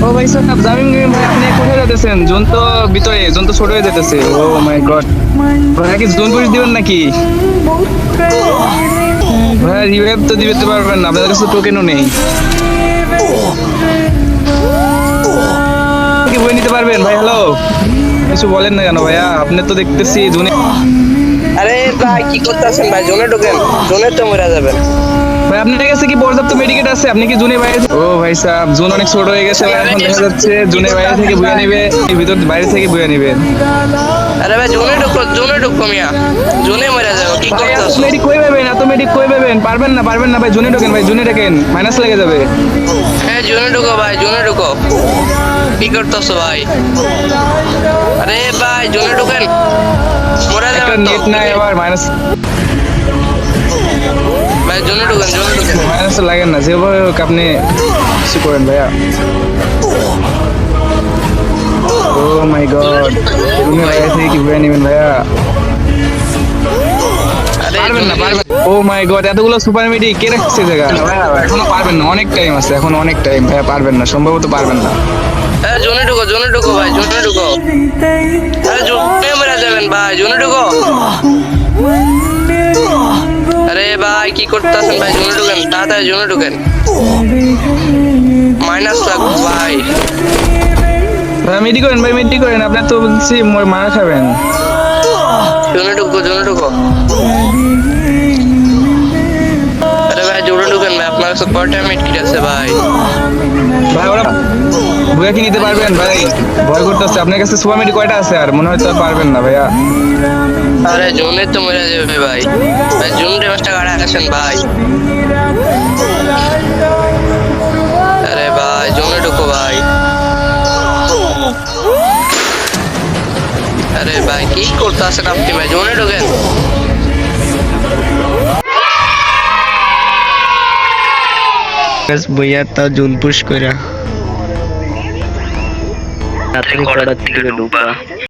ও ভাই সাহেব, জামিন গেমিং ভাই, আপনি কোথায় যেতেছেন? জোন তো ভিতরে, জোন তো ছোট হয়ে যেতেছে। ও মাই গড, ভাই কি জোন পুশ দিবেন নাকি? ভাই রিভাইভ তো দিতে পারবেন না, আপনাদের কাছে টোকেনও নেই। কি বই নিতে পারবেন ভাই? হ্যালো, কিছু বলেন না কেন ভাইয়া? আপনি তো দেখতেছি জোনে। আরে ভাই কি করতেছেন ভাই? জোনে ঢোকেন, জোনে তো মরে যাবেন। ভাই আপনার কাছে কি পর্যাপ্ত মেডিকেট আছে? আপনি কি জোনে বাইরে? ও ভাই সাহেব, জোন অনেক ছোট হয়ে গেছে ভাই, এখন দেখা যাচ্ছে জোনের বাইরে থেকে বইয়া নিবে, ভিতর বাইরে থেকে বইয়া নিবে। আরে ভাই জোনে ঢুকো মিয়া, জোনে মরে যাবো। কি ভাই এত করতেছো? মেডিক কই পাবেন? এত মেডিক কই পাবেন? পারবেন না, পারবেন না ভাই, জোনে ঢোকেন ভাই, জোনে ঢোকেন, মাইনাস লেগে যাবে। হ্যাঁ জোনে ঢুকো ভাই, জোনে ঢুকো। কি করতেছো ভাই? আরে ভাই জোনে ঢুকেন, মরে একটা যাবেন তো। নেট নাই আবার মাইনাস। ভাই জোনে ঢুকেন, জোনে ঢুকেন। মাইনাস লাগেন না, যেভাবে হোক আপনি কিছু করেন ভাইয়া। ও মাই গড, জোনে বাইরে থেকে কি বইয়া নিবেন ভাইয়া? আরে পারবেন না, পারবেন। ও মাই গড, এতগুলো সুপার মেডি কে রাখছে জায়গা? এখনো পারবেন না, অনেক টাইম আছে, এখন অনেক টাইম ভাইয়া, পারবেন না, সম্ভবত পারবেন না। হ্যাঁ জোনে ঢুকো ভাই, জোনে ঢুকো। আরে জোনে মরে যাবেন ভাই, জোনে ঢুকো। আরে ভাই কি করতেছেন ভাই? জোনে ঢুকেন, তাড়াতাড়ি জোনে ঢুকেন। মাইনাস লাগবে ভাই। ভাই মেডি করেন, ভাই মেডি করেন, আপনার তো বলছি মারা খাবেন। জোনে ঢুকো, জোনে ঢুকো। আরে ভাই জোনে ঢুকেন ভাই, আপনার কাছে কয়টা মিনিট কি আছে ভাই? ভাই ওরা বইয়া কি নিতে পারবেন ভাই? ভয় করতেছে। আপনার কাছে সুপার মেডি কয়টা আছে? আর মনে হয় তো আর পারবেন না ভাইয়া। আরে জোনে তো মরে যাবে ভাই। ভাই জোন ড্যামেজটা কাটা আসেন ভাই। আরে ভাই জোনে ঢুকো ভাই। আরে ভাই কি করতেছেন আপনি ভাই? জোনে ঢুকেন। বইয়া তা জুন পুশ কইরা তাড়াতাড়ি করার থেকে ঢুকা